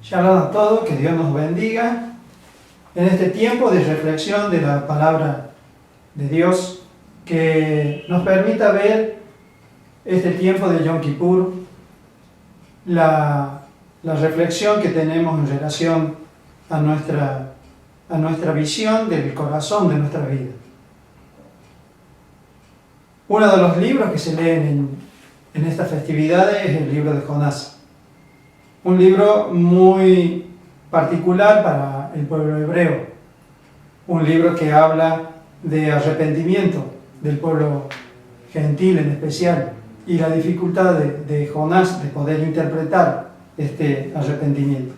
Shalom a todos, que Dios nos bendiga en este tiempo de reflexión de la palabra de Dios, que nos permita ver este tiempo de Yom Kippur, la reflexión que tenemos en relación a nuestra visión del corazón de nuestra vida. Uno de los libros que se leen en estas festividades es el libro de Jonás. Un libro muy particular para el pueblo hebreo. Un libro que habla de arrepentimiento del pueblo gentil en especial y la dificultad de Jonás de poder interpretar este arrepentimiento.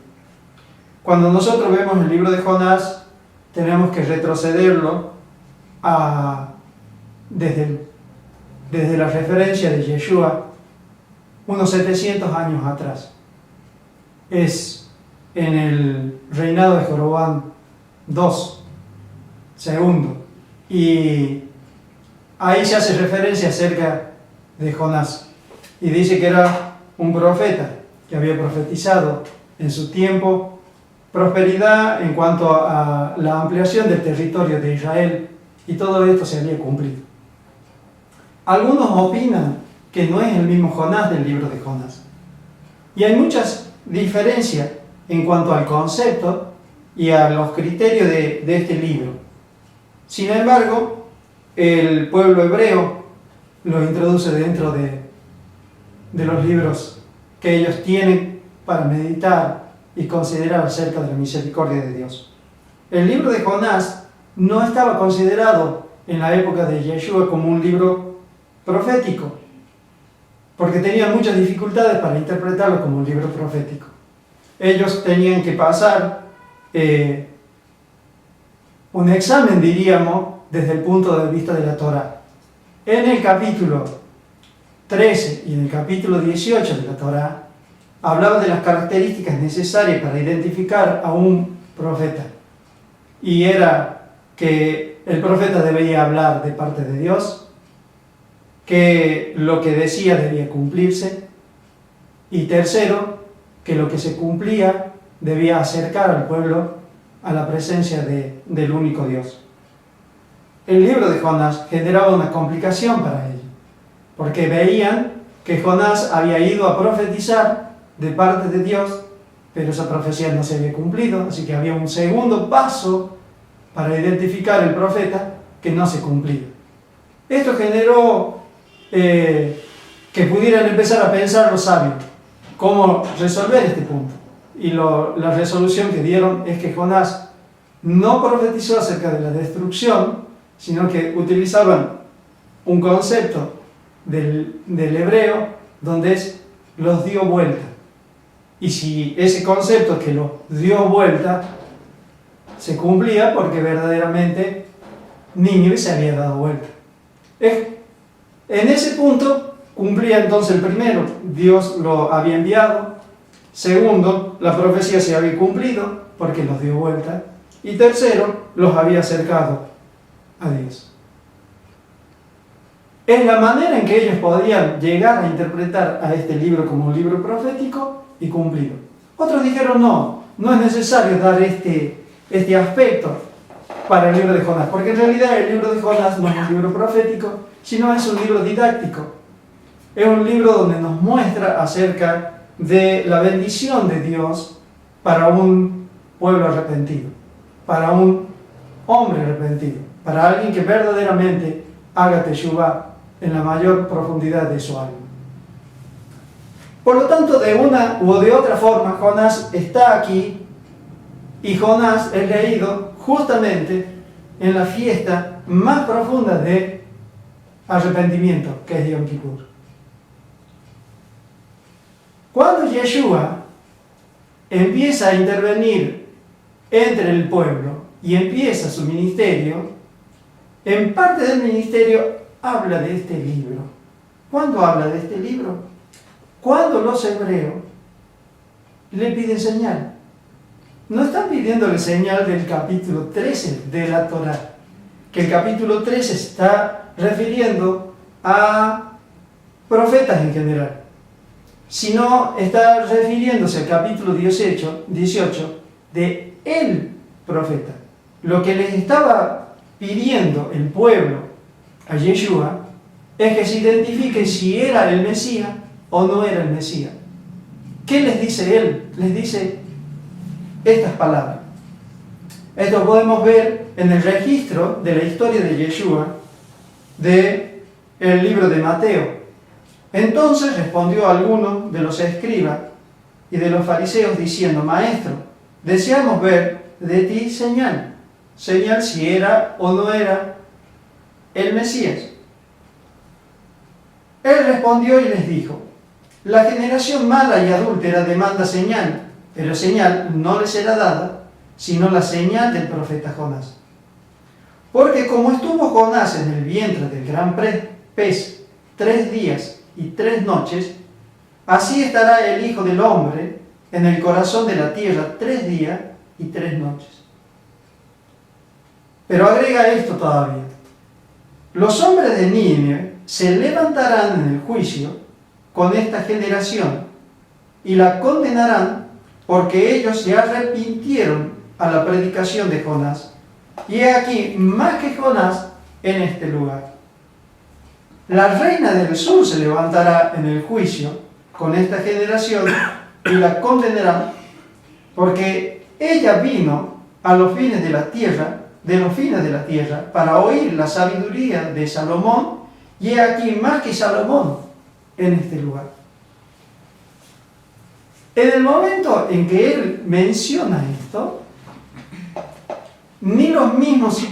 Cuando nosotros vemos el libro de Jonás, tenemos que retrocederlo desde la referencia de Yeshua unos 700 años atrás. Es en el reinado de Jeroboam II, y ahí se hace referencia acerca de Jonás, y dice que era un profeta que había profetizado en su tiempo prosperidad en cuanto a la ampliación del territorio de Israel, y todo esto se había cumplido. Algunos opinan que no es el mismo Jonás del libro de Jonás, y hay muchas diferencias en cuanto al concepto y a los criterios de este libro. Sin embargo, el pueblo hebreo lo introduce dentro de los libros que ellos tienen para meditar y considerar acerca de la misericordia de Dios. El libro de Jonás no estaba considerado en la época de Yeshua como un libro profético, porque tenían muchas dificultades para interpretarlo como un libro profético. Ellos tenían que pasar un examen, diríamos, desde el punto de vista de la Torá. En el capítulo 13 y en el capítulo 18 de la Torá, hablaba de las características necesarias para identificar a un profeta. Y era que el profeta debía hablar de parte de Dios, que lo que decía debía cumplirse, y tercero, que lo que se cumplía debía acercar al pueblo a la presencia del único Dios. El libro de Jonás generaba una complicación para ellos, porque veían que Jonás había ido a profetizar de parte de Dios, pero esa profecía no se había cumplido, así que había un segundo paso para identificar el profeta que no se cumplía. Esto generó que pudieran empezar a pensar los sabios cómo resolver este punto, y la resolución que dieron es que Jonás no profetizó acerca de la destrucción, sino que utilizaban un concepto del hebreo donde es los dio vuelta, y si ese concepto que los dio vuelta se cumplía, porque verdaderamente Nínive se había dado vuelta. En ese punto cumplía entonces el primero, Dios lo había enviado. Segundo, la profecía se había cumplido porque los dio vuelta. Y tercero, los había acercado a Dios. Es la manera en que ellos podían llegar a interpretar a este libro como un libro profético y cumplido. Otros dijeron no es necesario dar este aspecto para el libro de Jonás, porque en realidad el libro de Jonás no es un libro profético, sino es un libro didáctico. Es un libro donde nos muestra acerca de la bendición de Dios para un pueblo arrepentido, para un hombre arrepentido, para alguien que verdaderamente haga teshuvá en la mayor profundidad de su alma. Por lo tanto, de una u de otra forma, Jonás está aquí, y Jonás es leído justamente en la fiesta más profunda de arrepentimiento, que es Yom Kippur. Cuando Yeshua empieza a intervenir entre el pueblo y empieza su ministerio, en parte del ministerio habla de este libro. ¿Cuándo habla de este libro? Cuando los hebreos le piden señal. No están pidiéndole señal del capítulo 13 de la Torá, que el capítulo 13 está refiriendo a profetas en general. sino está refiriéndose al capítulo 18 de el profeta. Lo que les estaba pidiendo el pueblo a Yeshua es que se identifique si era el Mesías o no era el Mesías. ¿Qué les dice él? Les dice estas palabras. Esto podemos ver en el registro de la historia de Yeshua del libro de Mateo. Entonces respondió alguno de los escribas y de los fariseos diciendo: Maestro, deseamos ver de ti señal si era o no era el Mesías. Él respondió y les dijo: La generación mala y adúltera demanda señal, pero señal no les será dada, sino la señal del profeta Jonás. Porque como estuvo Jonás en el vientre del gran pez 3 días y 3 noches, así estará el Hijo del Hombre en el corazón de la tierra 3 días y 3 noches. Pero agrega esto todavía: los hombres de Nínive se levantarán en el juicio con esta generación y la condenarán, porque ellos se arrepintieron a la predicación de Jonás, y he aquí más que Jonás en este lugar. La reina del sur se levantará en el juicio con esta generación y la condenarán, porque ella vino a los fines de la tierra, para oír la sabiduría de Salomón, y he aquí más que Salomón en este lugar. En el momento en que él menciona esto, ni los mismos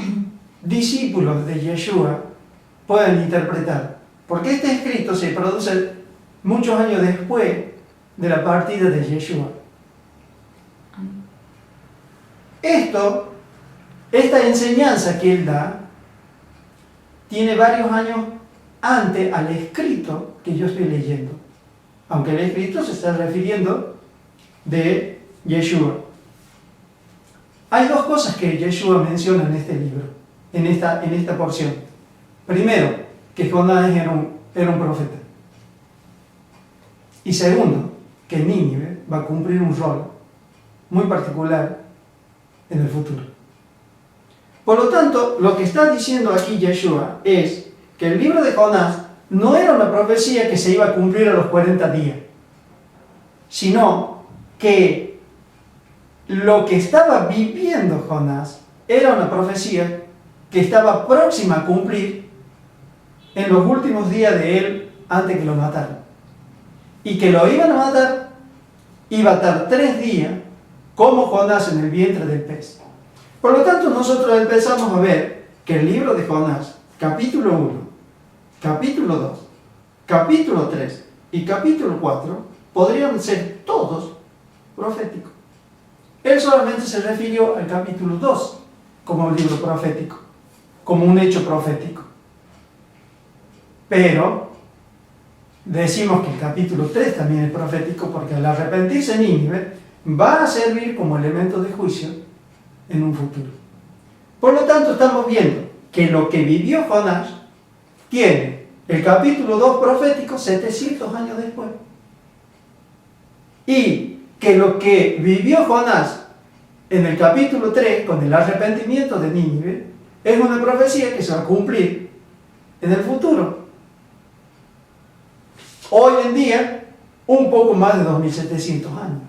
discípulos de Yeshua pueden interpretar, porque este escrito se produce muchos años después de la partida de Yeshua. Esta enseñanza que él da tiene varios años antes al escrito que yo estoy leyendo, aunque el escrito se está refiriendo de Yeshua. Hay 2 cosas que Yeshua menciona en este libro, en esta porción. Primero, que Jonás era un profeta. Y segundo, que Nínive va a cumplir un rol muy particular en el futuro. Por lo tanto, lo que está diciendo aquí Yeshua es que el libro de Jonás no era una profecía que se iba a cumplir a los 40 días, sino que lo que estaba viviendo Jonás era una profecía que estaba próxima a cumplir en los últimos días de él antes que lo mataran. Y que lo iban a matar, iba a estar 3 días como Jonás en el vientre del pez. Por lo tanto, nosotros empezamos a ver que el libro de Jonás, capítulo 1, capítulo 2, capítulo 3 y capítulo 4, podrían ser todos proféticos. Él solamente se refirió al capítulo 2 como un libro profético, como un hecho profético. Pero decimos que el capítulo 3 también es profético, porque al arrepentirse Nínive va a servir como elemento de juicio en un futuro. Por lo tanto, estamos viendo que lo que vivió Jonás tiene el capítulo 2 profético 700 años después. Y que lo que vivió Jonás en el capítulo 3 con el arrepentimiento de Nínive es una profecía que se va a cumplir en el futuro. Hoy en día, un poco más de 2700 años.